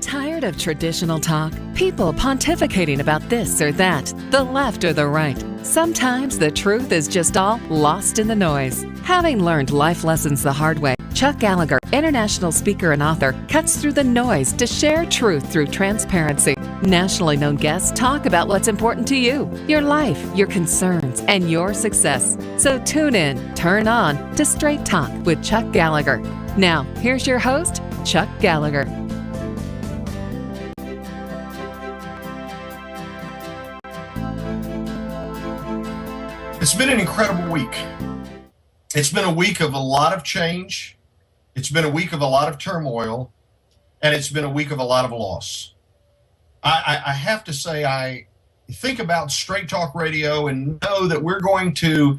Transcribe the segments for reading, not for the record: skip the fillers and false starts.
Tired of traditional talk? People pontificating about this or that, the left or the right. Sometimes the truth is just all lost in the noise. Having learned life lessons the hard way, Chuck Gallagher, international speaker and author, cuts through the noise to share truth through transparency. Nationally known guests talk about what's important to you, your life, your concerns, and your success. So tune in, turn on to Straight Talk with Chuck Gallagher. Now, here's your host, Chuck Gallagher. It's been an incredible week. It's been a week of a lot of change. It's been a week of a lot of turmoil, and it's been a week of a lot of loss. I have to say, I think about Straight Talk Radio and know that we're going to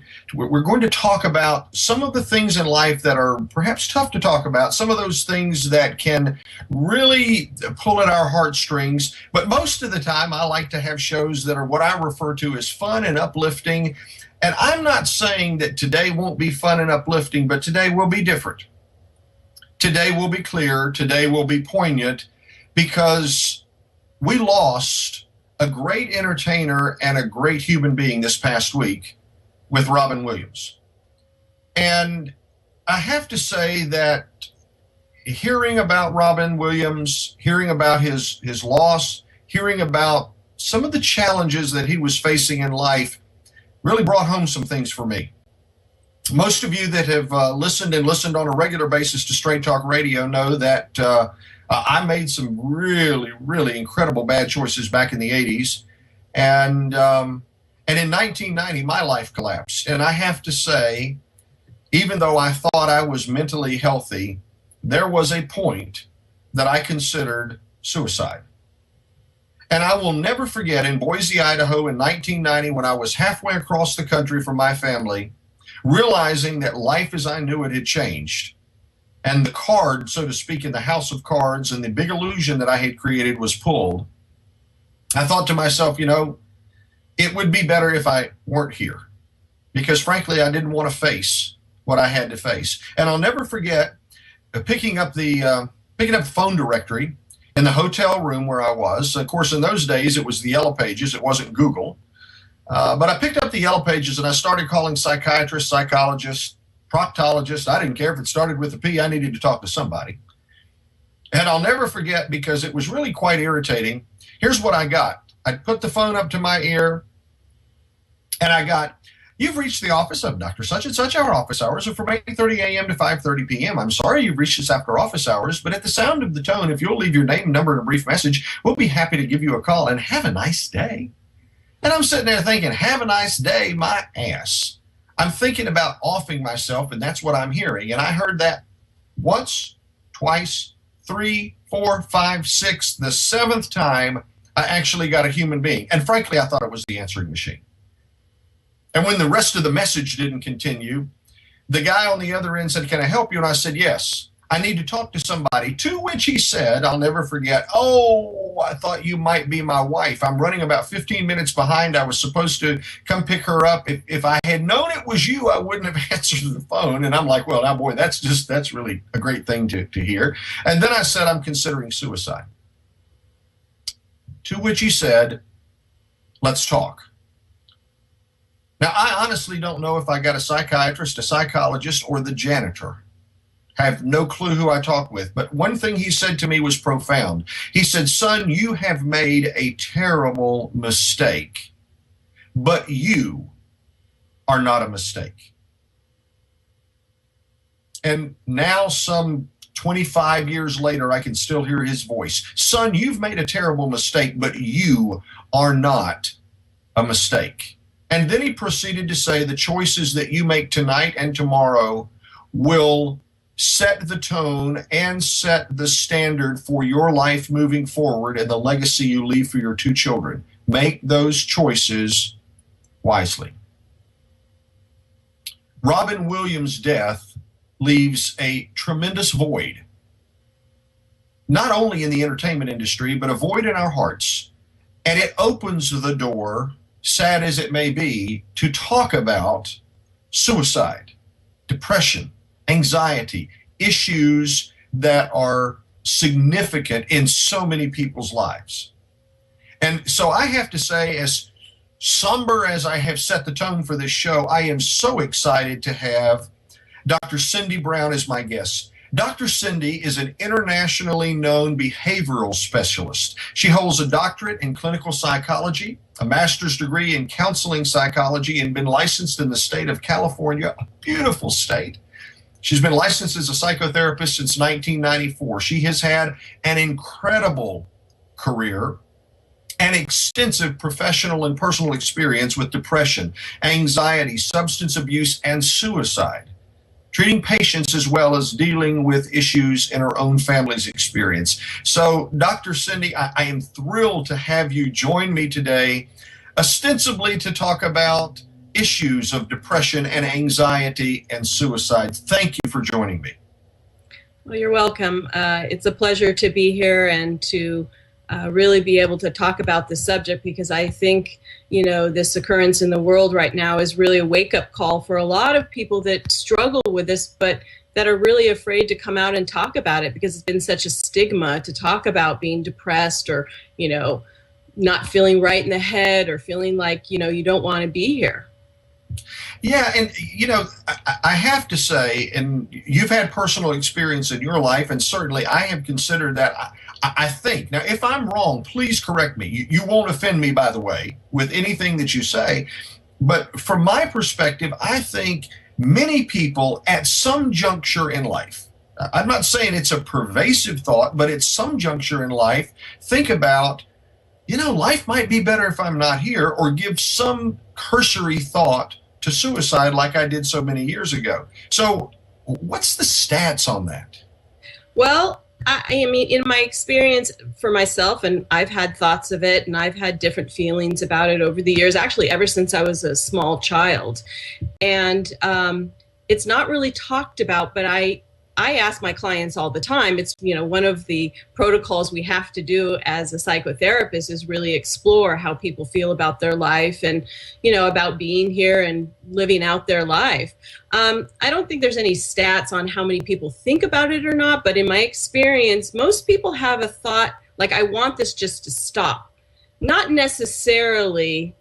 talk about some of the things in life that are perhaps tough to talk about, some of those things that can really pull at our heartstrings. But most of the time, I like to have shows that are what I refer to as fun and uplifting. And I'm not saying that today won't be fun and uplifting, but today will be different. Today will be clear. Today will be poignant, because we lost a great entertainer and a great human being this past week with Robin Williams. And I have to say that hearing about Robin Williams, hearing about his loss, hearing about some of the challenges that he was facing in life really brought home some things for me. Most of you that have listened on a regular basis to Straight Talk Radio know that I made some really, really incredible bad choices back in the 80s. And in 1990, my life collapsed. And I have to say, even though I thought I was mentally healthy, there was a point that I considered suicide. And I will never forget in Boise, Idaho in 1990, when I was halfway across the country from my family, realizing that life as I knew it had changed. And the card, so to speak, in the house of cards and the big illusion that I had created was pulled. I thought to myself, it would be better if I weren't here, because frankly, I didn't want to face what I had to face. And I'll never forget picking up the phone directory in the hotel room where I was. Of course, in those days, it was the Yellow Pages. It wasn't Google. But I picked up the Yellow Pages and I started calling psychiatrists, psychologists, proctologists. I didn't care if it started with a P. I needed to talk to somebody. And I'll never forget, because it was really quite irritating. Here's what I got. I put the phone up to my ear and I got, "You've reached the office of Dr. Such and Such. Our office hours are from 8:30 a.m. to 5:30 p.m. I'm sorry you've reached us after office hours, but at the sound of the tone, if you'll leave your name, number, and a brief message, we'll be happy to give you a call, and have a nice day." And I'm sitting there thinking, have a nice day, my ass. I'm thinking about offing myself, and that's what I'm hearing. And I heard that once, twice, 3, 4, 5, 6, the 7th time I actually got a human being. And frankly, I thought it was the answering machine. And when the rest of the message didn't continue, the guy on the other end said, "Can I help you?" And I said, "Yes, I need to talk to somebody." To which he said, I'll never forget, "Oh, I thought you might be my wife. I'm running about 15 minutes behind. I was supposed to come pick her up. If I had known it was you, I wouldn't have answered the phone." And I'm like, well, now, boy, that's really a great thing to hear. And then I said, "I'm considering suicide." To which he said, "Let's talk." Now, I honestly don't know if I got a psychiatrist, a psychologist, or the janitor. I have no clue who I talked with. But one thing he said to me was profound. He said, "Son, you have made a terrible mistake, but you are not a mistake." And now, some 25 years later, I can still hear his voice. "Son, you've made a terrible mistake, but you are not a mistake." And then he proceeded to say, "The choices that you make tonight and tomorrow will set the tone and set the standard for your life moving forward and the legacy you leave for your 2 children. Make those choices wisely." Robin Williams' death leaves a tremendous void, not only in the entertainment industry, but a void in our hearts. And it opens the door, sad as it may be, to talk about suicide, depression, anxiety, issues that are significant in so many people's lives. And so I have to say, as somber as I have set the tone for this show, I am so excited to have Dr. Cindy Brown as my guest. Dr. Cindy is an internationally known behavioral specialist. She holds a doctorate in clinical psychology, a master's degree in counseling psychology, and been licensed in the state of California, a beautiful state. She's been licensed as a psychotherapist since 1994. She has had an incredible career and extensive professional and personal experience with depression, anxiety, substance abuse, and suicide, treating patients as well as dealing with issues in her own family's experience. So, Dr. Cindy, I am thrilled to have you join me today, ostensibly to talk about issues of depression and anxiety and suicide. Thank you for joining me. Well, you're welcome. It's a pleasure to be here and to really be able to talk about this subject, because I think, this occurrence in the world right now is really a wake-up call for a lot of people that struggle with this, but that are really afraid to come out and talk about it because it's been such a stigma to talk about being depressed or, not feeling right in the head or feeling like, you don't want to be here. Yeah, and I have to say, and you've had personal experience in your life, and certainly I have considered that. I think, now if I'm wrong, please correct me. You won't offend me, by the way, with anything that you say. But from my perspective, I think many people at some juncture in life, I'm not saying it's a pervasive thought, but at some juncture in life, think about, life might be better if I'm not here, or give some cursory thought to suicide like I did so many years ago. So what's the stats on that? Well, I mean, in my experience for myself, and I've had thoughts of it and I've had different feelings about it over the years, actually ever since I was a small child. And it's not really talked about, but I ask my clients all the time. It's, one of the protocols we have to do as a psychotherapist is really explore how people feel about their life and, about being here and living out their life. I don't think there's any stats on how many people think about it or not, but in my experience, most people have a thought like, I want this just to stop. Not necessarily,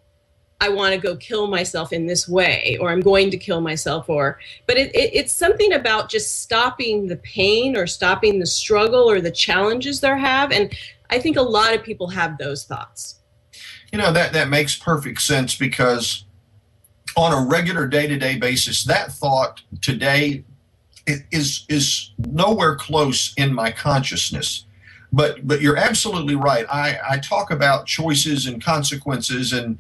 I want to go kill myself in this way, or I'm going to kill myself, but it's something about just stopping the pain or stopping the struggle or the challenges they have. And I think a lot of people have those thoughts. That makes perfect sense, because on a regular day-to-day basis, that thought today is nowhere close in my consciousness. But you're absolutely right. I talk about choices and consequences and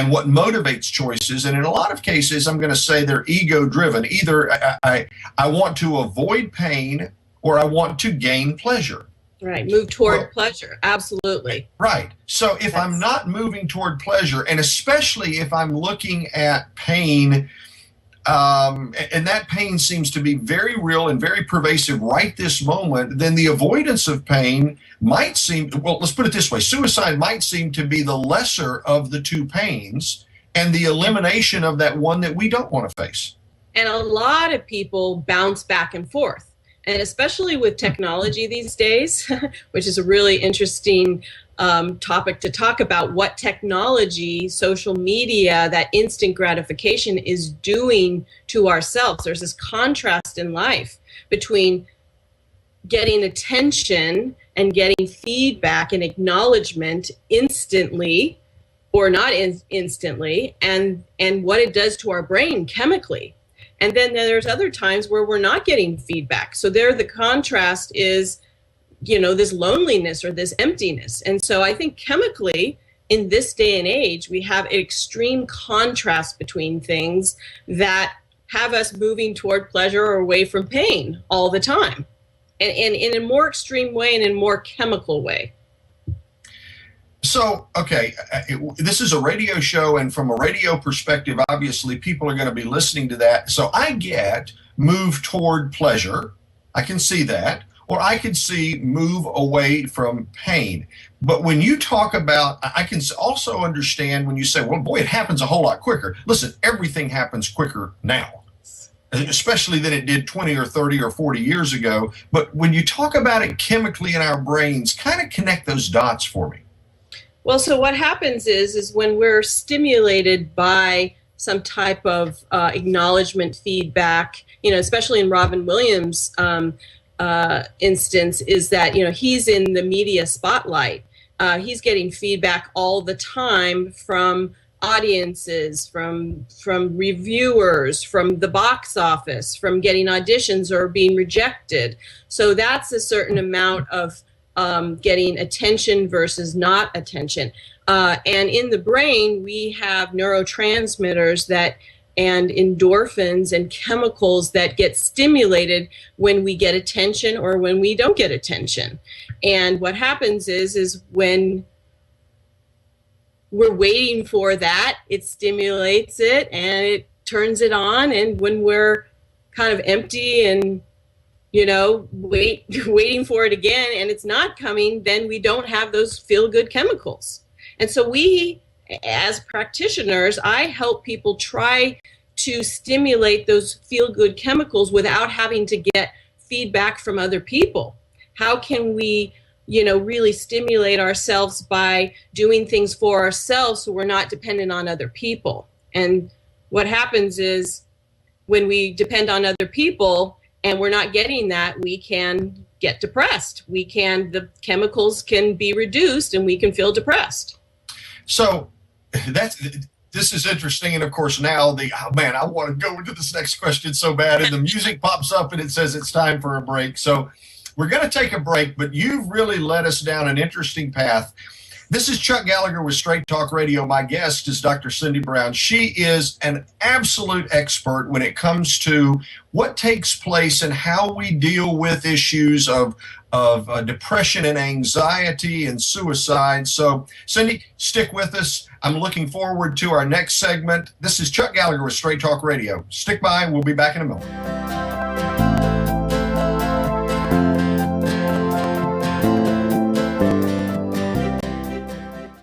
what motivates choices. And in a lot of cases, I'm going to say they're ego-driven. Either I want to avoid pain or I want to gain pleasure. Right. Move toward pleasure. Absolutely. Right. So if I'm not moving toward pleasure, and especially if I'm looking at pain, and that pain seems to be very real and very pervasive right this moment, then the avoidance of pain might seem, well, let's put it this way, suicide might seem to be the lesser of the two pains and the elimination of that one that we don't want to face. And a lot of people bounce back and forth. And especially with technology these days, which is a really interesting topic to talk about, what technology, social media, that instant gratification is doing to ourselves. There's this contrast in life between getting attention and getting feedback and acknowledgement instantly or not instantly, and what it does to our brain chemically. And then there's other times where we're not getting feedback. So there the contrast is, this loneliness or this emptiness. And so I think chemically in this day and age, we have an extreme contrast between things that have us moving toward pleasure or away from pain all the time. And in a more extreme way and in a more chemical way. So, okay, this is a radio show, and from a radio perspective, obviously, people are going to be listening to that. So I get move toward pleasure. I can see that. or I could see move away from pain. But when you talk about, I can also understand when you say, well, boy, it happens a whole lot quicker. Listen, everything happens quicker now, especially than it did 20 or 30 or 40 years ago. But when you talk about it chemically in our brains, kind of connect those dots for me. Well, so what happens is when we're stimulated by some type of acknowledgement feedback, especially in Robin Williams' instance, is that, he's in the media spotlight. He's getting feedback all the time from audiences, from reviewers, from the box office, from getting auditions or being rejected. So that's a certain amount of getting attention versus not attention. And in the brain, we have neurotransmitters and endorphins and chemicals that get stimulated when we get attention or when we don't get attention. And what happens is when we're waiting for that, it stimulates it and it turns it on. And when we're kind of empty and waiting for it again and it's not coming, then we don't have those feel-good chemicals. And so we, as practitioners, I help people try to stimulate those feel-good chemicals without having to get feedback from other people. How can we, really stimulate ourselves by doing things for ourselves so we're not dependent on other people? And what happens is when we depend on other people and we're not getting that, we can get depressed. The chemicals can be reduced and we can feel depressed. So this is interesting. And of course, now I want to go into this next question so bad. And the music pops up and it says it's time for a break. So we're going to take a break, but you've really led us down an interesting path. This is Chuck Gallagher with Straight Talk Radio. My guest is Dr. Cindy Brown. She is an absolute expert when it comes to what takes place and how we deal with issues of depression and anxiety and suicide. So, Cindy, stick with us. I'm looking forward to our next segment. This is Chuck Gallagher with Straight Talk Radio. Stick by. We'll be back in a moment.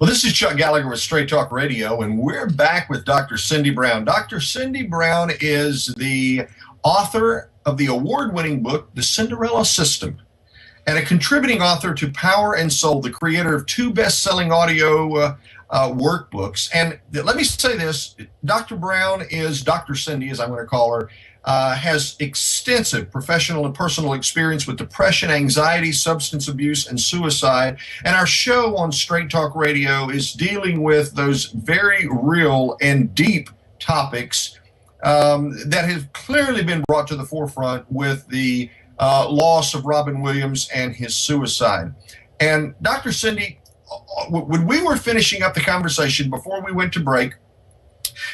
Well, this is Chuck Gallagher with Straight Talk Radio, and we're back with Dr. Cindy Brown. Dr. Cindy Brown is the author of the award-winning book, The Cinderella System, and a contributing author to Power and Soul, the creator of 2 best-selling audio workbooks. And let me say this, Dr. Brown is, Dr. Cindy, as I'm going to call her, has extensive professional and personal experience with depression, anxiety, substance abuse, and suicide. And our show on Straight Talk Radio is dealing with those very real and deep topics that have clearly been brought to the forefront with the loss of Robin Williams and his suicide. And Dr. Cindy, when we were finishing up the conversation before we went to break,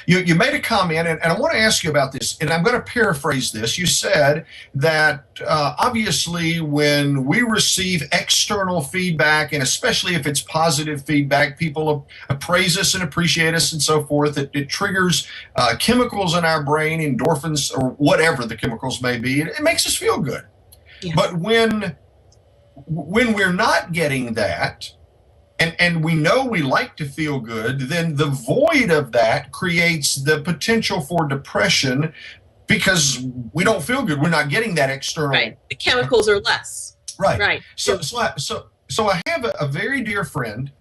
you made a comment, and I want to ask you about this, and I'm going to paraphrase this. You said that obviously when we receive external feedback, and especially if it's positive feedback, people praise us and appreciate us and so forth, it triggers chemicals in our brain, endorphins, or whatever the chemicals may be. It makes us feel good. Yes. But when we're not getting that, and we know we like to feel good, then the void of that creates the potential for depression because we don't feel good. We're not getting that external. Right. The chemicals are less. Right. Right. So I have a very dear friend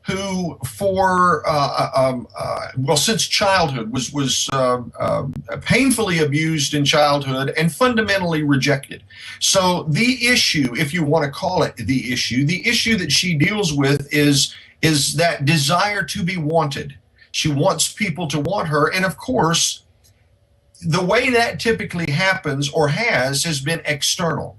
who, for since childhood, was painfully abused in childhood and fundamentally rejected. So the issue, if you want to call it the issue that she deals with is that desire to be wanted. She wants people to want her, and of course, the way that typically happens or has been external.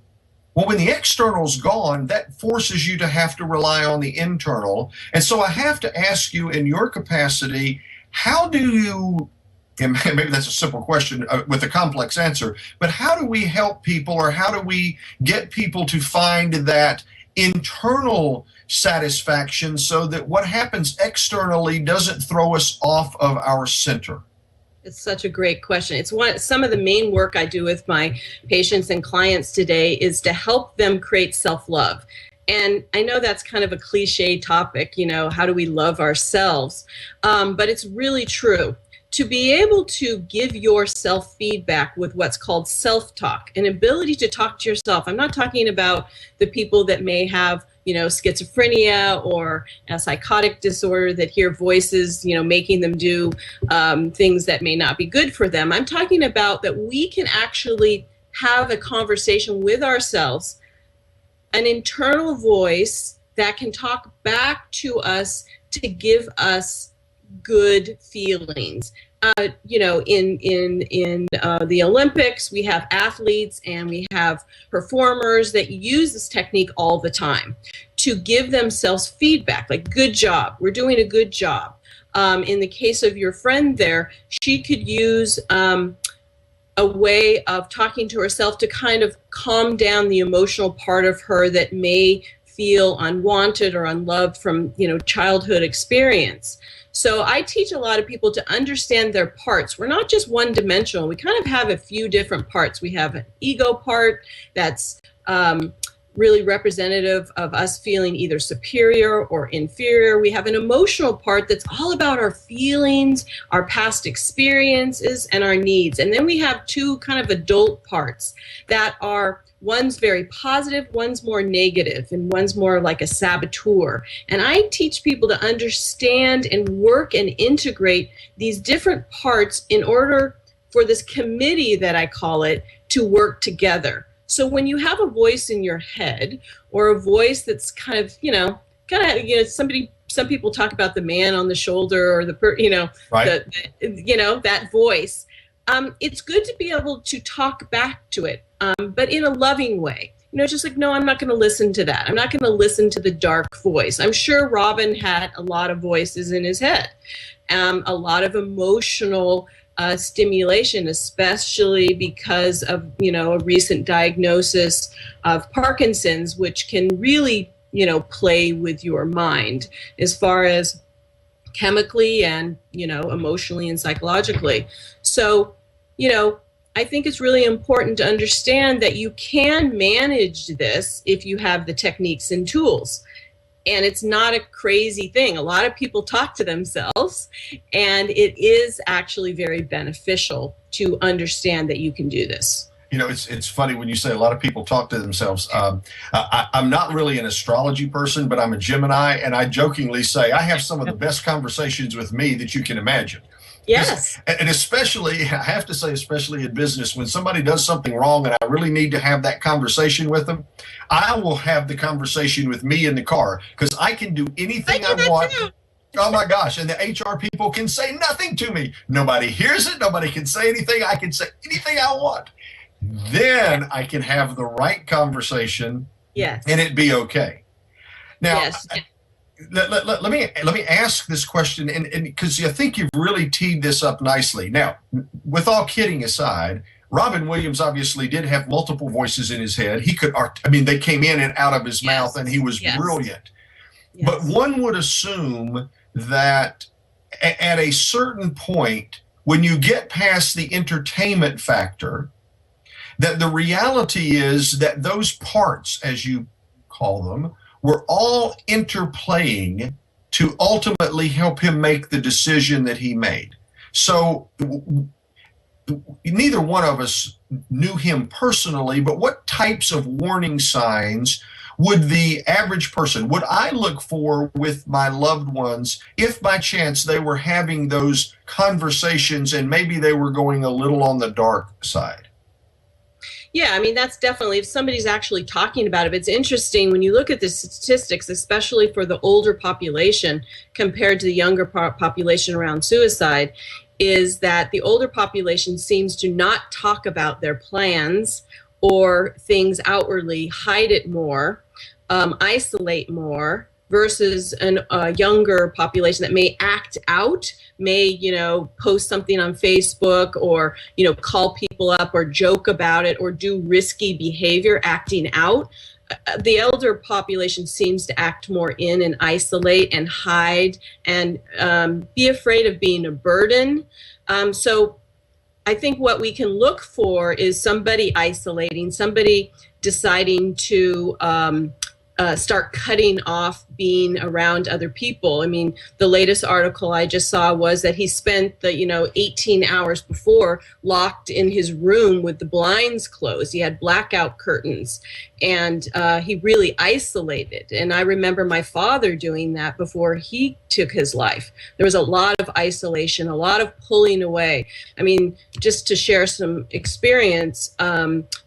Well, when the external's gone, that forces you to have to rely on the internal. And so I have to ask you, in your capacity, how do you, and maybe that's a simple question with a complex answer, but how do we help people, or how do we get people to find that internal satisfaction so that what happens externally doesn't throw us off of our center? It's such a great question. Some of the main work I do with my patients and clients today is to help them create self-love. And I know that's kind of a cliche topic, how do we love ourselves? But it's really true. To be able to give yourself feedback with what's called self-talk, an ability to talk to yourself. I'm not talking about the people that may have, schizophrenia or a psychotic disorder that hear voices, making them do things that may not be good for them. I'm talking about that we can actually have a conversation with ourselves, an internal voice that can talk back to us to give us good feelings. In the Olympics, we have athletes and we have performers that use this technique all the time to give themselves feedback, like, good job, we're doing a good job. In the case of your friend there, she could use a way of talking to herself to kind of calm down the emotional part of her that may feel unwanted or unloved from, childhood experience. So I teach a lot of people to understand their parts. We're not just one-dimensional. We kind of have a few different parts. We have an ego part that's really representative of us feeling either superior or inferior. We have an emotional part that's all about our feelings, our past experiences, and our needs. And then we have two kind of adult parts that are, one's very positive, one's more negative, and one's more like a saboteur. And I teach people to understand and work and integrate these different parts in order for this committee, that I call it, to work together. So when you have a voice in your head, or a voice that's kind of, some people talk about the man on the shoulder, or right. That voice. It's good to be able to talk back to it, but in a loving way. Just like, no, I'm not going to listen to that. I'm not going to listen to the dark voice. I'm sure Robin had a lot of voices in his head, a lot of emotional stimulation, especially because of, a recent diagnosis of Parkinson's, which can really, play with your mind as far as chemically and, emotionally and psychologically. So, I think it's really important to understand that you can manage this if you have the techniques and tools. And it's not a crazy thing. A lot of people talk to themselves, and it is actually very beneficial to understand that you can do this. It's funny when you say a lot of people talk to themselves. I'm not really an astrology person, but I'm a Gemini, and I jokingly say I have some of the best conversations with me that you can imagine. Yes. And especially, I have to say, especially in business, when somebody does something wrong and I really need to have that conversation with them, I will have the conversation with me in the car, because I can do anything I want. Oh my gosh. And the HR people can say nothing to me. Nobody hears it. Nobody can say anything. I can say anything I want. Then I can have the right conversation. Yes. And it be okay. Now, yes. Let me ask this question, and because I think you've really teed this up nicely. Now, with all kidding aside, Robin Williams obviously did have multiple voices in his head. He could, they came in and out of his mouth, and he was brilliant. Yes. But one would assume that at a certain point, when you get past the entertainment factor, that the reality is that those parts, as you call them, were all interplaying to ultimately help him make the decision that he made. So neither one of us knew him personally, but what types of warning signs would the average person, would I look for with my loved ones if by chance they were having those conversations and maybe they were going a little on the dark side? Yeah, that's definitely, if somebody's actually talking about it. It's interesting when you look at the statistics, especially for the older population compared to the younger population around suicide, is that the older population seems to not talk about their plans or things outwardly, hide it more, isolate more, versus a younger population that may act out, may, post something on Facebook, or, call people up or joke about it or do risky behavior, acting out. the elder population seems to act more in and isolate and hide and be afraid of being a burden. So I think what we can look for is somebody isolating, somebody deciding to start cutting off being around other people. I mean, the latest article I just saw was that he spent the 18 hours before locked in his room with the blinds closed. He had blackout curtains, and he really isolated. And I remember my father doing that before he took his life. There was a lot of isolation, a lot of pulling away. I mean, just to share some experience,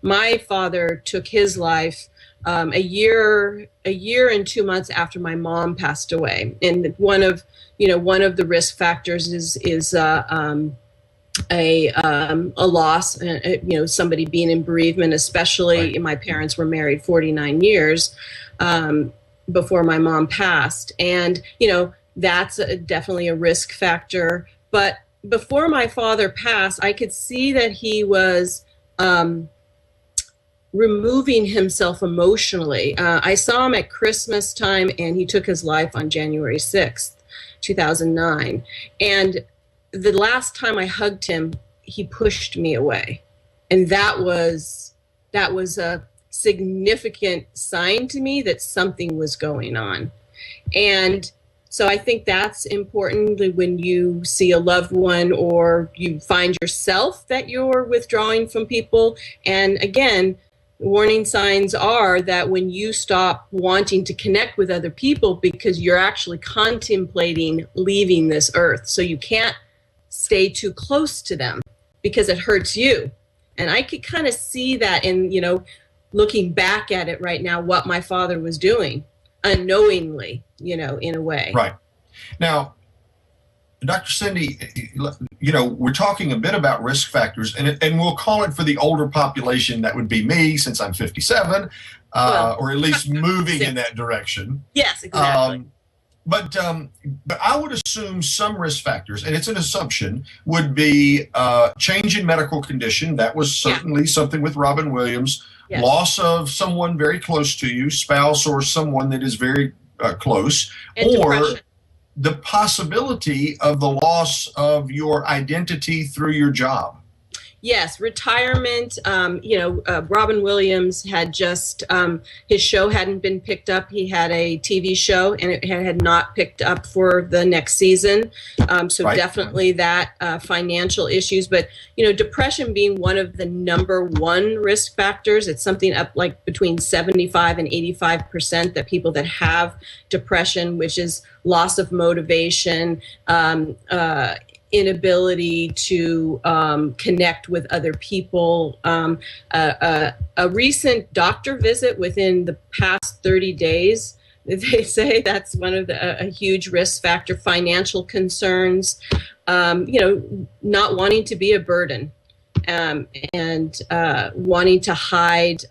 my father took his life a year and 2 months after my mom passed away. And one of the risk factors is a loss, somebody being in bereavement, especially my parents were married 49 years before my mom passed. And, that's definitely a risk factor. But before my father passed, I could see that he was removing himself emotionally. I saw him at Christmas time, and he took his life on January 6th, 2009. And the last time I hugged him, he pushed me away. And that was a significant sign to me that something was going on. And so I think that's important when you see a loved one or you find yourself that you're withdrawing from people. And again, warning signs are that when you stop wanting to connect with other people because you're actually contemplating leaving this earth. So you can't stay too close to them because it hurts you. And I could kind of see that in, looking back at it right now, what my father was doing unknowingly, in a way. Right. Now, Dr. Cindy, we're talking a bit about risk factors, and we'll call it for the older population. That would be me, since I'm 57, or at least moving in that direction. Yes, exactly. But I would assume some risk factors, and it's an assumption, would be change in medical condition. That was certainly something with Robin Williams. Yes. Loss of someone very close to you, spouse or someone that is very close, and or depression. The possibility of the loss of your identity through your job. Yes, retirement. Robin Williams had just, his show hadn't been picked up. He had a TV show, and it had not picked up for the next season. So right. Definitely that financial issues. But, depression being one of the number one risk factors, it's something up like between 75 and 85% that people that have depression, which is loss of motivation, inability to connect with other people. A recent doctor visit within the past 30 days, they say that's one of a huge risk factor. Financial concerns, not wanting to be a burden, and wanting to hide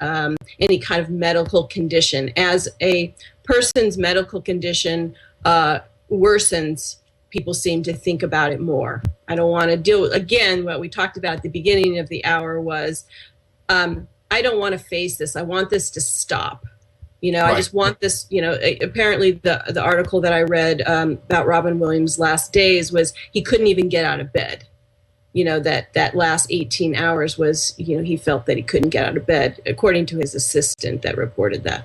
any kind of medical condition. As a person's medical condition worsens, people seem to think about it more. I don't want to deal with, again, what we talked about at the beginning of the hour was, I don't want to face this. I want this to stop. Right. I just want this, apparently the article that I read about Robin Williams' last days was he couldn't even get out of bed. That last 18 hours was, he felt that he couldn't get out of bed, according to his assistant that reported that.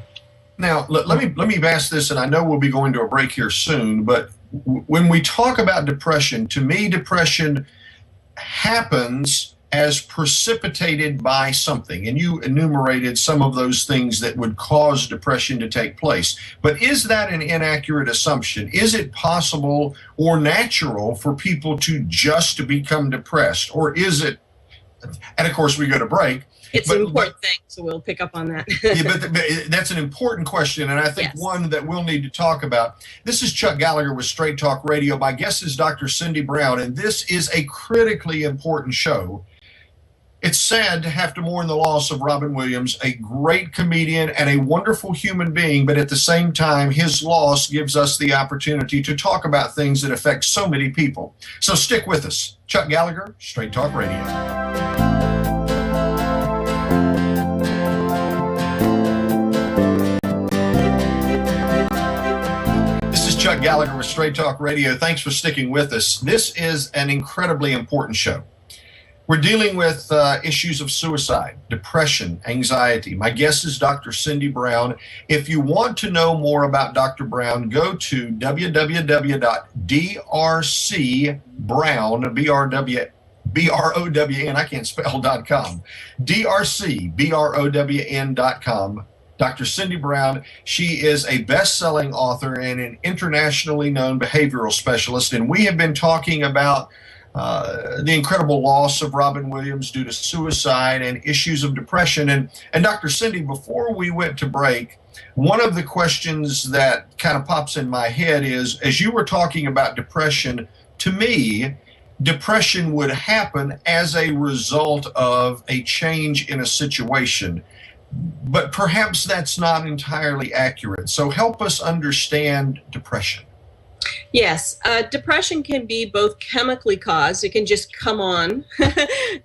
Now, let me ask this, and I know we'll be going to a break here soon, but when we talk about depression, to me, depression happens as precipitated by something. And you enumerated some of those things that would cause depression to take place. But is that an inaccurate assumption? Is it possible or natural for people to just become depressed? Or is it, and of course we go to break. It's an important thing, so we'll pick up on that. but that's an important question, and I think one that we'll need to talk about. This is Chuck Gallagher with Straight Talk Radio. My guest is Dr. Cindy Brown, and this is a critically important show. It's sad to have to mourn the loss of Robin Williams, a great comedian and a wonderful human being, but at the same time, his loss gives us the opportunity to talk about things that affect so many people. So stick with us. Chuck Gallagher, Straight Talk Radio. Gallagher with Straight Talk Radio. Thanks for sticking with us. This is an incredibly important show. We're dealing with issues of suicide, depression, anxiety. My guest is Dr. Cindy Brown. If you want to know more about Dr. Brown, go to www.drcbrown, I can't spell.com, drcbrown.com. Dr. Cindy Brown, she is a best-selling author and an internationally known behavioral specialist, and we have been talking about the incredible loss of Robin Williams due to suicide and issues of depression. And Dr. Cindy, before we went to break, one of the questions that kind of pops in my head is, as you were talking about depression, to me, depression would happen as a result of a change in a situation. But perhaps that's not entirely accurate. So help us understand depression. Yes, depression can be both chemically caused. It can just come on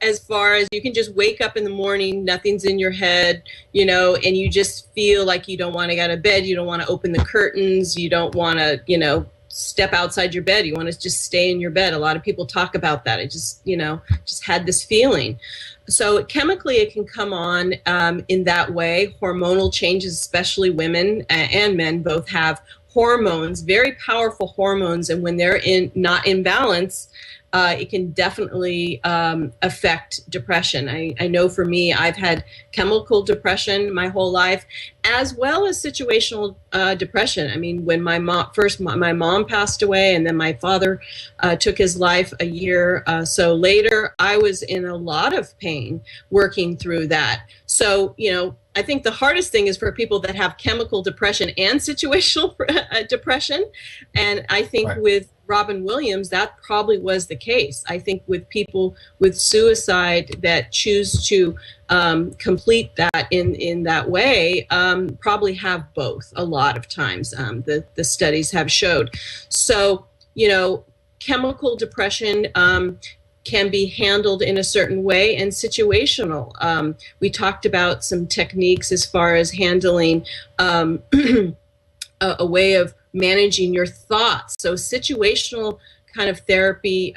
as far as you can just wake up in the morning, nothing's in your head, and you just feel like you don't want to get out of bed. You don't want to open the curtains. You don't want to, step outside your bed. You want to just stay in your bed. A lot of people talk about that. I just had this feeling. So chemically, it can come on in that way. Hormonal changes, especially women and men, both have hormones, very powerful hormones, and when they're not in balance, it can definitely affect depression. I know for me, I've had chemical depression my whole life, as well as situational depression. I mean, when my mom passed away, and then my father took his life a year so later, I was in a lot of pain working through that. So, I think the hardest thing is for people that have chemical depression and situational depression. And I think with Robin Williams, that probably was the case. I think with people with suicide that choose to complete that in that way, probably have both a lot of times. The studies have showed. So, chemical depression can be handled in a certain way, and situational. We talked about some techniques as far as handling a way of managing your thoughts. So situational kind of therapy,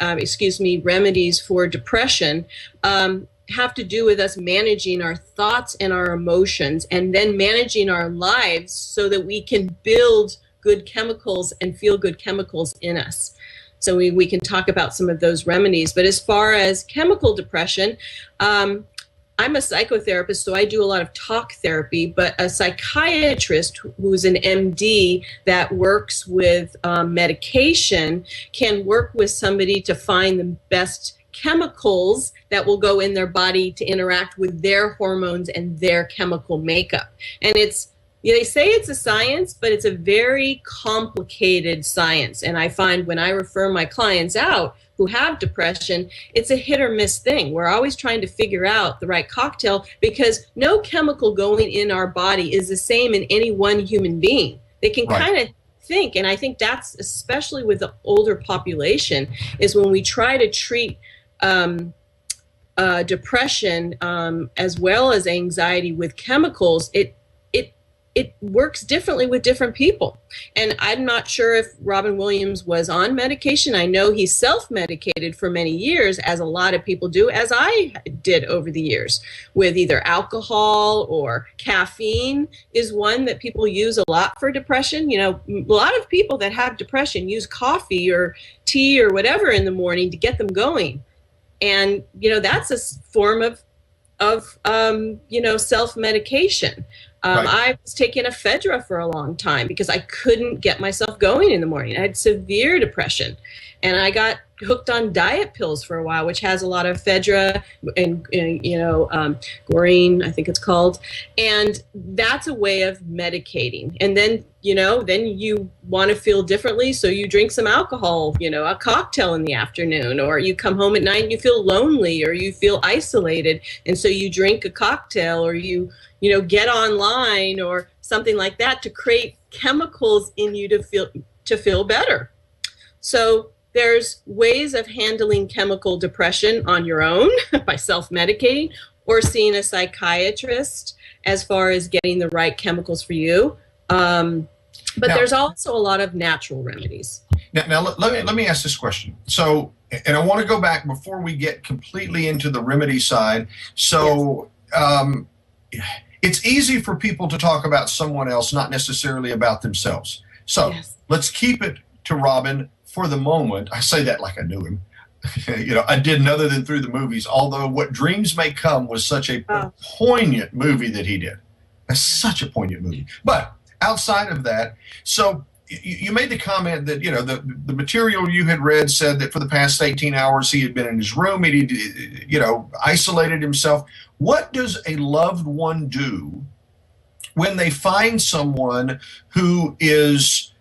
remedies for depression have to do with us managing our thoughts and our emotions, and then managing our lives so that we can build good chemicals and feel good chemicals in us. So we can talk about some of those remedies. But as far as chemical depression, I'm a psychotherapist, so I do a lot of talk therapy, but a psychiatrist who's an MD that works with medication can work with somebody to find the best chemicals that will go in their body to interact with their hormones and their chemical makeup. And they say it's a science, but it's a very complicated science. And I find when I refer my clients out who have depression, it's a hit or miss thing. We're always trying to figure out the right cocktail, because no chemical going in our body is the same in any one human being. They can kind of think, and I think that's especially with the older population, is when we try to treat depression as well as anxiety with chemicals, it works differently with different people. And I'm not sure if Robin Williams was on medication. I know he self-medicated for many years, as a lot of people do, as I did over the years, with either alcohol or caffeine is one that people use a lot for depression. A lot of people that have depression use coffee or tea or whatever in the morning to get them going. And, that's a form of self-medication. I was taking ephedra for a long time because I couldn't get myself going in the morning. I had severe depression, and I got hooked on diet pills for a while, which has a lot of ephedra and Gorine, I think it's called. And that's a way of medicating. And then, then you want to feel differently, so you drink some alcohol, a cocktail in the afternoon, or you come home at night and you feel lonely or you feel isolated, and so you drink a cocktail, or you get online or something like that to create chemicals in you to feel better. So there's ways of handling chemical depression on your own by self-medicating, or seeing a psychiatrist as far as getting the right chemicals for you. But Now, there's also a lot of natural remedies. now let me ask this question. So, and I want to go back before we get completely into the remedy side. So, it's easy for people to talk about someone else, not necessarily about themselves. So let's keep it to Robin for the moment. I say that like I knew him. I didn't other than through the movies, although What Dreams May Come was such a poignant movie that he did. It's such a poignant movie. But outside of that, so you made the comment that, the material you had read said that for the past 18 hours he had been in his room, he isolated himself. What does a loved one do when they find someone who is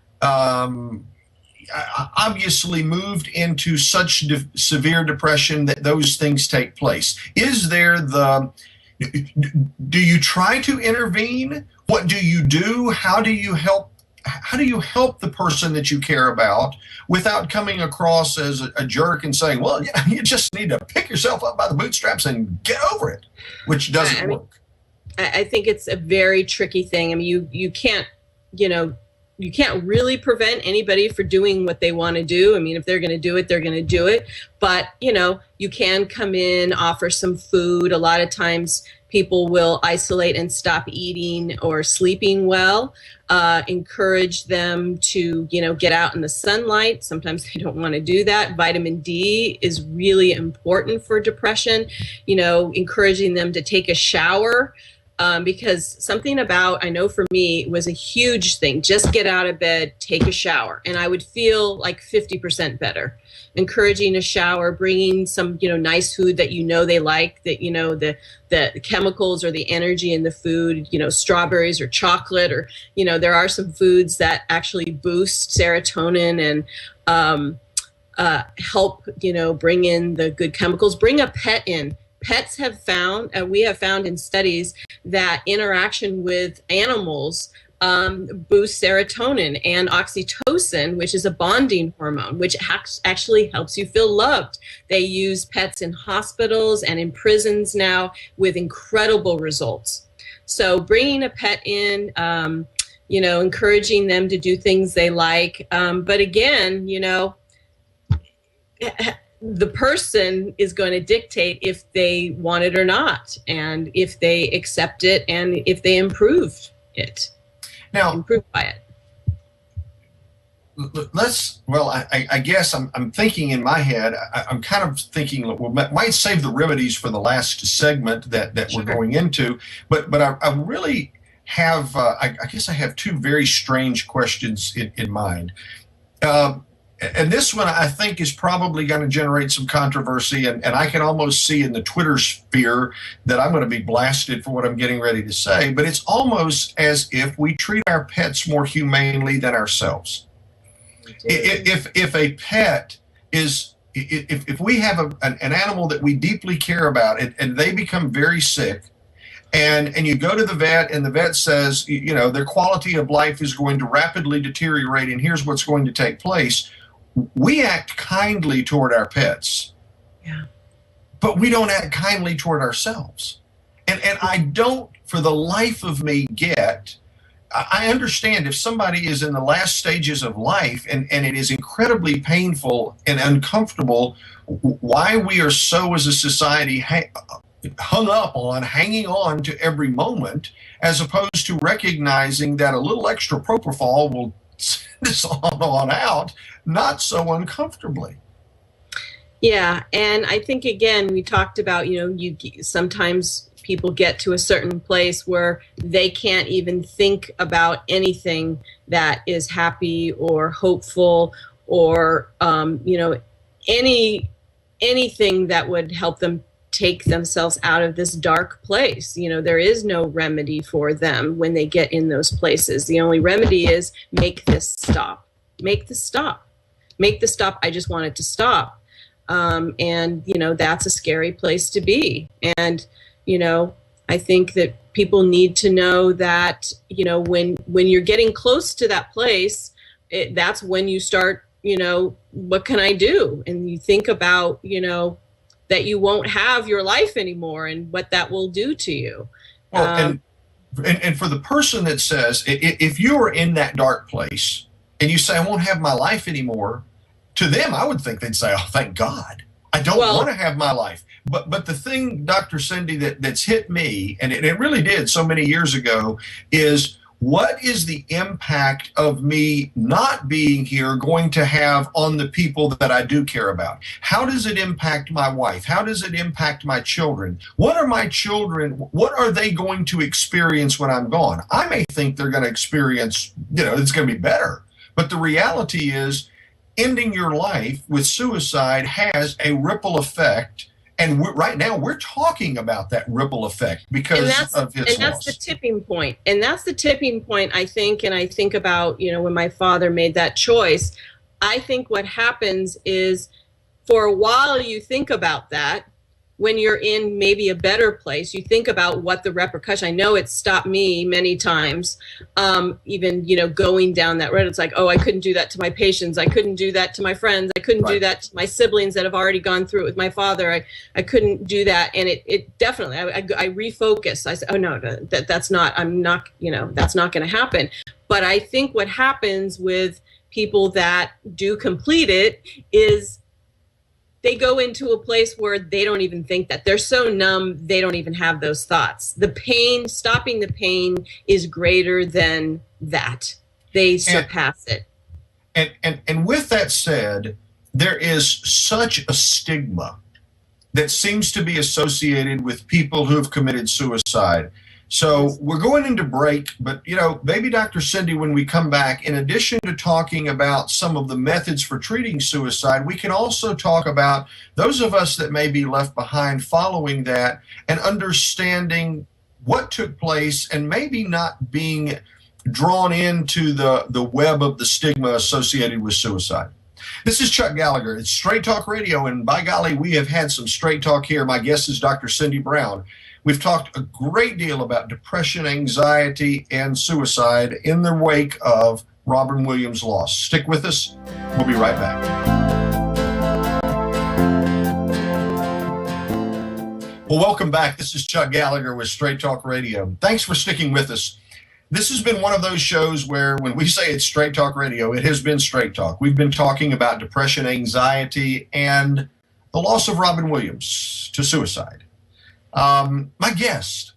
obviously moved into such severe depression that those things take place? Do you try to intervene? What do you do? How do you help the person that you care about without coming across as a jerk and saying, well, yeah, you just need to pick yourself up by the bootstraps and get over it, which doesn't work? I think it's a very tricky thing. I mean, you can't really prevent anybody for doing what they want to do. I mean, if they're going to do it, they're going to do it. But, you can come in, offer some food. A lot of times people will isolate and stop eating or sleeping well. Encourage them to, get out in the sunlight. Sometimes they don't want to do that. Vitamin D is really important for depression. Encouraging them to take a shower. Because something about, I know for me, it was a huge thing. Just get out of bed, take a shower. And I would feel like 50% better. Encouraging a shower, bringing some, nice food that they like, that, the chemicals or the energy in the food, strawberries or chocolate, or, there are some foods that actually boost serotonin and help, bring in the good chemicals. Bring a pet in. Pets have found, we have found in studies that interaction with animals boosts serotonin and oxytocin, which is a bonding hormone, which actually helps you feel loved. They use pets in hospitals and in prisons now with incredible results. So bringing a pet in, encouraging them to do things they like. But again, the person is going to dictate if they want it or not, and if they accept it, and if they improve by it. I guess I'm thinking in my head, I'm kind of thinking, we might save the remedies for the last segment that we're going into, but I really have, I guess I have two very strange questions in mind. And this one, I think, is probably going to generate some controversy, and I can almost see in the Twitter sphere that I'm going to be blasted for what I'm getting ready to say, but it's almost as if we treat our pets more humanely than ourselves. If a pet is, if we have an animal that we deeply care about, and they become very sick, and you go to the vet, and the vet says, their quality of life is going to rapidly deteriorate, and here's what's going to take place, we act kindly toward our pets, but we don't act kindly toward ourselves. And I don't, for the life of me, I understand if somebody is in the last stages of life and it is incredibly painful and uncomfortable, why we are so as a society hung up on hanging on to every moment, as opposed to recognizing that a little extra propofol will send us on out, not so uncomfortably. Yeah, and I think, again, we talked about, sometimes people get to a certain place where they can't even think about anything that is happy or hopeful or, anything that would help them take themselves out of this dark place. There is no remedy for them when they get in those places. The only remedy is make this stop. Make this stop. Make the stop. I just want it to stop. And, that's a scary place to be. And, I think that people need to know that, when you're getting close to that place, that's when you start, what can I do? And you think about, that you won't have your life anymore and what that will do to you. Well, and for the person that says, if you are in that dark place and you say, I won't have my life anymore, to them, I would think they'd say, oh, thank God. I don't want to have my life. But the thing, Dr. Cindy, that's hit me, and it really did so many years ago, is what is the impact of me not being here going to have on the people that I do care about? How does it impact my wife? How does it impact my children? What are my children, what are they going to experience when I'm gone? I may think they're going to experience, it's going to be better. But the reality is, ending your life with suicide has a ripple effect. And right now, we're talking about that ripple effect because of his loss. And that's the tipping point. And that's the tipping point, I think. And I think about, when my father made that choice, I think what happens is for a while you think about that. When you're in maybe a better place, you think about what the repercussion. I know it stopped me many times, even, going down that road. It's like, oh, I couldn't do that to my patients. I couldn't do that to my friends. I couldn't do that to my siblings that have already gone through it with my father. I couldn't do that. And it definitely, I refocused. I said, oh, no, that's not, I'm not, that's not going to happen. But I think what happens with people that do complete it is they go into a place where they don't even think that. They're so numb, they don't even have those thoughts. The pain, stopping the pain is greater than that. They surpass it. And with that said, there is such a stigma that seems to be associated with people who have committed suicide. So we're going into break, but maybe Dr. Cindy, when we come back, in addition to talking about some of the methods for treating suicide, we can also talk about those of us that may be left behind following that and understanding what took place and maybe not being drawn into the web of the stigma associated with suicide. This is Chuck Gallagher. It's Straight Talk Radio, and by golly, we have had some straight talk here. My guest is Dr. Cindy Brown. We've talked a great deal about depression, anxiety, and suicide in the wake of Robin Williams' loss. Stick with us. We'll be right back. Well, welcome back. This is Chuck Gallagher with Straight Talk Radio. Thanks for sticking with us. This has been one of those shows where when we say it's Straight Talk Radio, it has been straight talk. We've been talking about depression, anxiety, and the loss of Robin Williams to suicide. My guest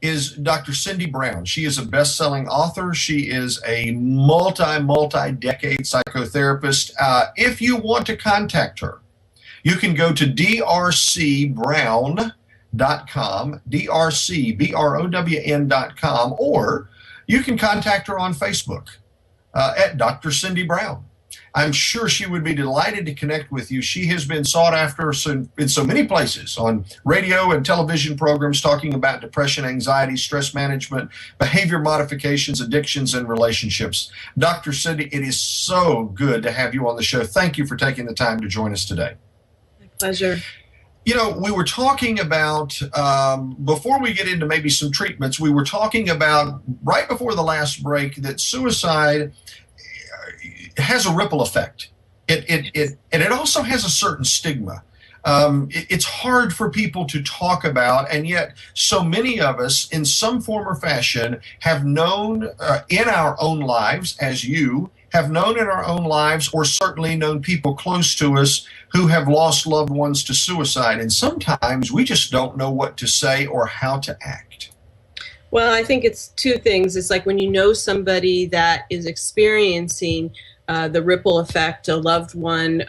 is Dr. Cindy Brown. She is a best-selling author. She is a multi-decade psychotherapist. If you want to contact her, you can go to drcbrown.com, drcbrown.com, or you can contact her on Facebook at Dr. Cindy Brown. I'm sure she would be delighted to connect with you. She has been sought after in so many places, on radio and television programs talking about depression, anxiety, stress management, behavior modifications, addictions, and relationships. Dr. Cindy, it is so good to have you on the show. Thank you for taking the time to join us today. My pleasure. We were talking about, before we get into maybe some treatments, we were talking about, right before the last break, that suicide has a ripple effect. And it also has a certain stigma. It's hard for people to talk about, and yet so many of us, in some form or fashion, have known in our own lives, as you have known in our own lives, or certainly known people close to us who have lost loved ones to suicide. And sometimes we just don't know what to say or how to act. Well, I think it's two things. It's like when you know somebody that is experiencing the ripple effect, a loved one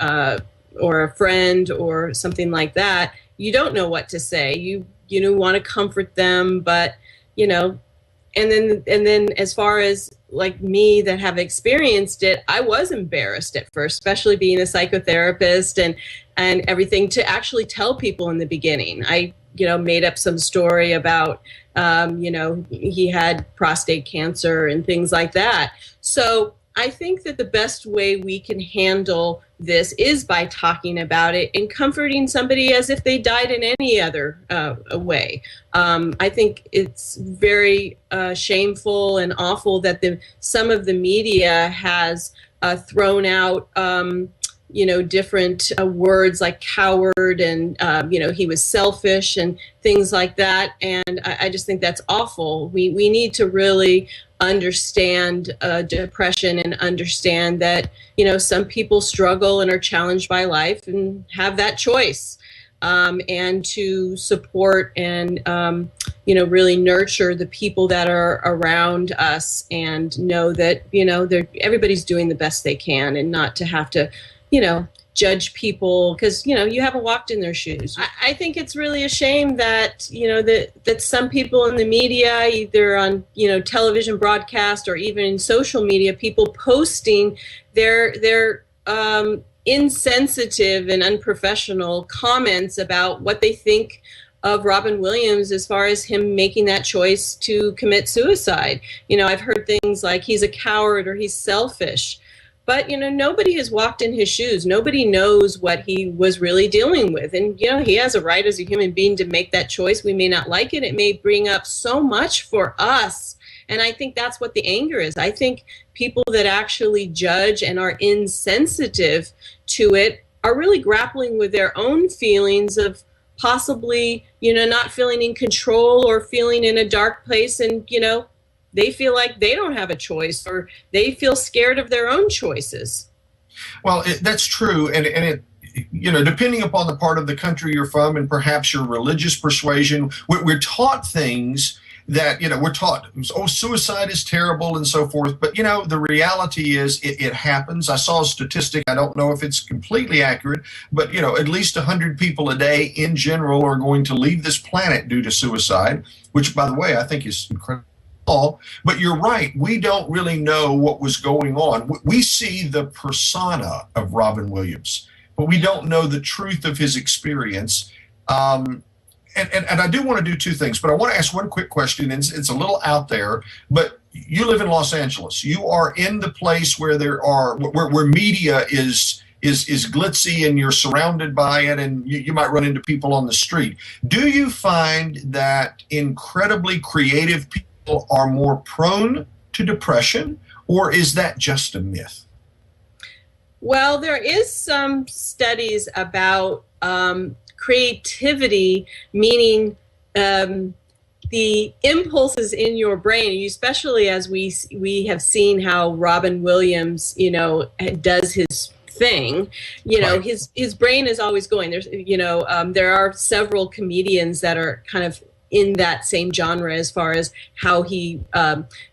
or a friend or something like that, you don't know what to say. You want to comfort them, but and then as far as like me that have experienced it, I was embarrassed at first, especially being a psychotherapist and everything, to actually tell people in the beginning. I made up some story about he had prostate cancer and things like that. So I think that the best way we can handle this is by talking about it and comforting somebody as if they died in any other way. I think it's very shameful and awful that some of the media has thrown out different words like coward and, he was selfish and things like that. And I just think that's awful. We need to really understand depression and understand that, some people struggle and are challenged by life and have that choice. And to support and, really nurture the people that are around us and know that, everybody's doing the best they can and not to have to, judge people because, you haven't walked in their shoes. I think it's really a shame that, that some people in the media, either on, television broadcast or even in social media, people posting their insensitive and unprofessional comments about what they think of Robin Williams as far as him making that choice to commit suicide. I've heard things like he's a coward or he's selfish. But, nobody has walked in his shoes. Nobody knows what he was really dealing with. And, he has a right as a human being to make that choice. We may not like it. It may bring up so much for us. And I think that's what the anger is. I think people that actually judge and are insensitive to it are really grappling with their own feelings of possibly, not feeling in control or feeling in a dark place. And, they feel like they don't have a choice or they feel scared of their own choices. Well, that's true. And it, depending upon the part of the country you're from and perhaps your religious persuasion, we're taught things that, we're taught, oh, suicide is terrible and so forth. But, the reality is it happens. I saw a statistic. I don't know if it's completely accurate, but, at least 100 people a day in general are going to leave this planet due to suicide, which, by the way, I think is incredible. But you're right. We don't really know what was going on. We see the persona of Robin Williams, but we don't know the truth of his experience. And I do want to do two things, but I want to ask one quick question. And it's a little out there, but you live in Los Angeles. You are in the place where where media is glitzy and you're surrounded by it and you might run into people on the street. Do you find that incredibly creative people are more prone to depression, or is that just a myth? Well, there is some studies about creativity, meaning the impulses in your brain, especially as we have seen how Robin Williams, does his thing, Right. his brain is always going. There are several comedians that are kind of in that same genre as far as how he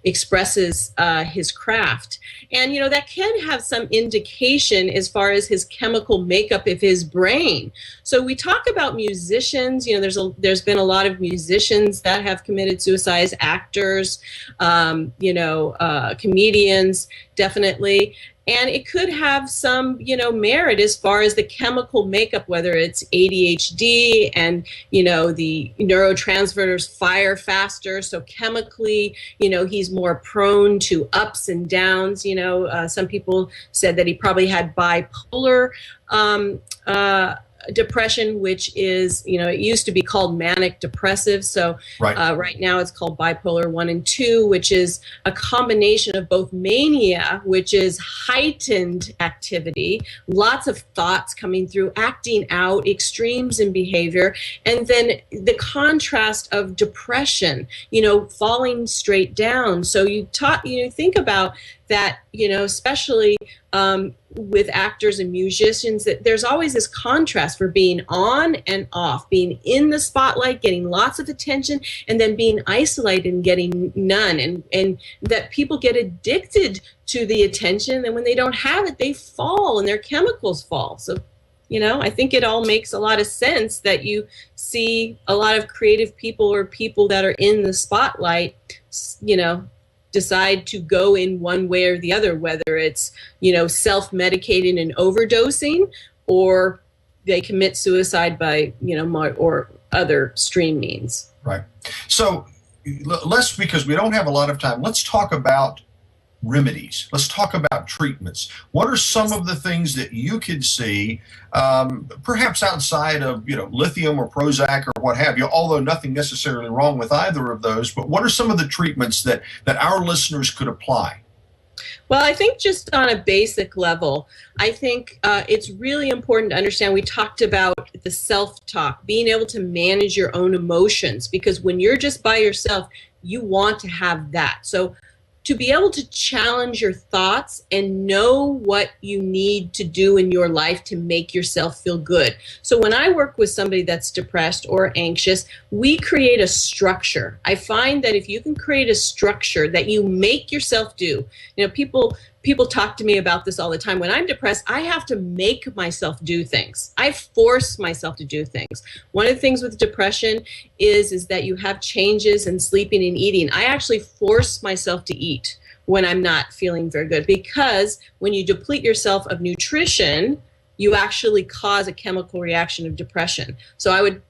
expresses his craft. And, that can have some indication as far as his chemical makeup of his brain. So we talk about musicians, there's been a lot of musicians that have committed suicide, actors, comedians, definitely. And it could have some, merit as far as the chemical makeup, whether it's ADHD and, the neurotransmitters fire faster. So chemically, he's more prone to ups and downs. Some people said that he probably had bipolar depression, which is, it used to be called manic depressive. So right now it's called bipolar 1 and 2, which is a combination of both mania, which is heightened activity, lots of thoughts coming through, acting out, extremes in behavior, and then the contrast of depression, falling straight down. So you think about that, especially with actors and musicians, that there's always this contrast for being on and off, being in the spotlight, getting lots of attention, and then being isolated and getting none. And that people get addicted to the attention, and when they don't have it, they fall and their chemicals fall. So, I think it all makes a lot of sense that you see a lot of creative people or people that are in the spotlight, decide to go in one way or the other, whether it's, self-medicating and overdosing, or they commit suicide by, or other extreme means. Right. So because we don't have a lot of time, let's talk about remedies. Let's talk about treatments. What are some of the things that you could see, perhaps outside of, lithium or Prozac or what have you, although nothing necessarily wrong with either of those, but what are some of the treatments that our listeners could apply? Well, I think just on a basic level, I think it's really important to understand. We talked about the self-talk, being able to manage your own emotions, because when you're just by yourself, you want to have that. So to be able to challenge your thoughts and know what you need to do in your life to make yourself feel good. So when I work with somebody that's depressed or anxious, we create a structure. I find that if you can create a structure that you make yourself do, people talk to me about this all the time. When I'm depressed, I have to make myself do things. I force myself to do things. One of the things with depression is that you have changes in sleeping and eating. I actually force myself to eat when I'm not feeling very good, because when you deplete yourself of nutrition, you actually cause a chemical reaction of depression. So I would,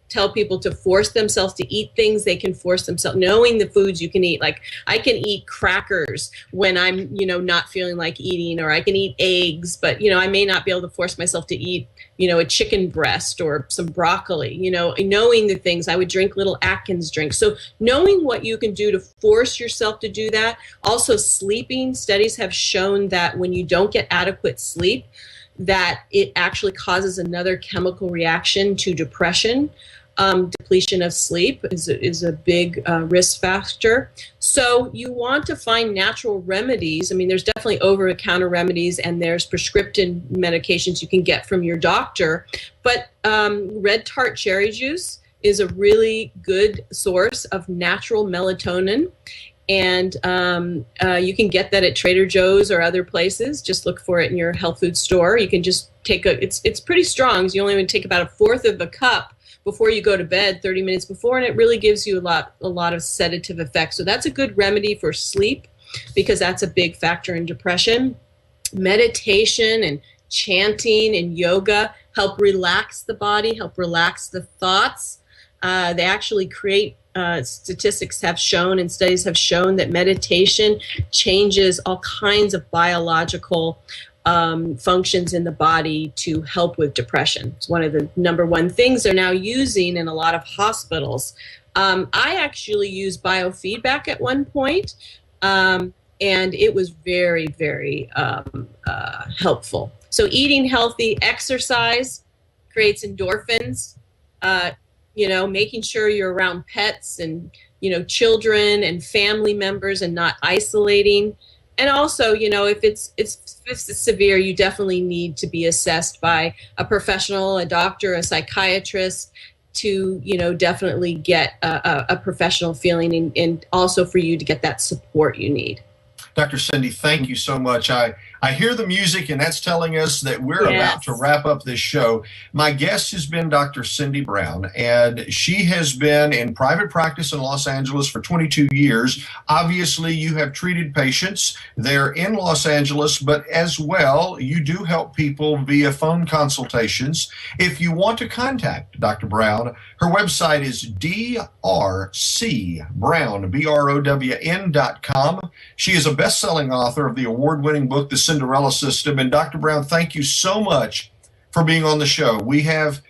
tell people to force themselves to eat things they can force themselves, knowing the foods you can eat. Like I can eat crackers when I'm, not feeling like eating, or I can eat eggs, but, I may not be able to force myself to eat, a chicken breast or some broccoli, knowing the things. I would drink little Atkins drinks. So knowing what you can do to force yourself to do that. Also sleeping, studies have shown that when you don't get adequate sleep, that it actually causes another chemical reaction to depression. Depletion of sleep is a big risk factor. So you want to find natural remedies. I mean, there's definitely over-the-counter remedies, and there's prescription medications you can get from your doctor. But red tart cherry juice is a really good source of natural melatonin. And you can get that at Trader Joe's or other places. Just look for it in your health food store. You can just take it's pretty strong. So you only want to take about 1/4 of a cup before you go to bed, 30 minutes before, and it really gives you a lot of sedative effects. So that's a good remedy for sleep, because that's a big factor in depression. Meditation and chanting and yoga help relax the body, help relax the thoughts. They actually create statistics have shown and studies have shown that meditation changes all kinds of biological functions in the body to help with depression. It's one of the number one things they're now using in a lot of hospitals. I actually used biofeedback at one point, and it was very, very helpful. So eating healthy, exercise creates endorphins. Making sure you're around pets and, children and family members and not isolating. And also, if it's severe, you definitely need to be assessed by a professional, a doctor, a psychiatrist, to, definitely get a professional feeling, and also for you to get that support you need. Dr. Cindy, thank you so much. I hear the music, and that's telling us that we're about to wrap up this show. My guest has been Dr. Cindy Brown, and she has been in private practice in Los Angeles for 22 years. Obviously, you have treated patients there in Los Angeles, but as well, you do help people via phone consultations. If you want to contact Dr. Brown, her website is drcbrown, BROWN.com. She is a best-selling author of the award-winning book, The Cinderella System. And Dr. Brown, thank you so much for being on the show. We have,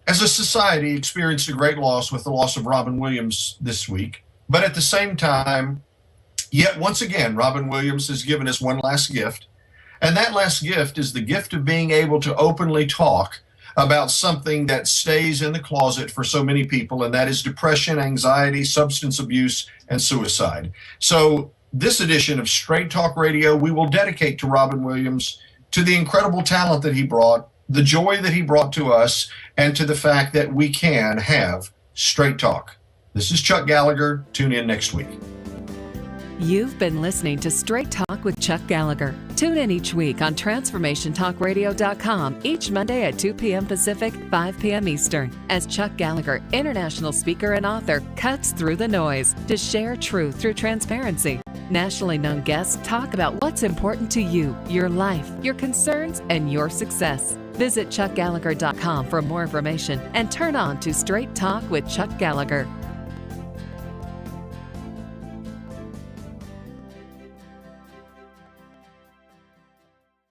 as a society, experienced a great loss with the loss of Robin Williams this week. But at the same time, yet once again, Robin Williams has given us one last gift. And that last gift is the gift of being able to openly talk about something that stays in the closet for so many people, and that is depression, anxiety, substance abuse, and suicide. So this edition of Straight Talk Radio, we will dedicate to Robin Williams, to the incredible talent that he brought, the joy that he brought to us, and to the fact that we can have straight talk. This is Chuck Gallagher. Tune in next week. You've been listening to Straight Talk with Chuck Gallagher. Tune in each week on TransformationTalkRadio.com each Monday at 2 p.m. Pacific, 5 p.m. Eastern, as Chuck Gallagher, international speaker and author, cuts through the noise to share truth through transparency. Nationally known guests talk about what's important to you, your life, your concerns, and your success. Visit ChuckGallagher.com for more information and turn on to Straight Talk with Chuck Gallagher.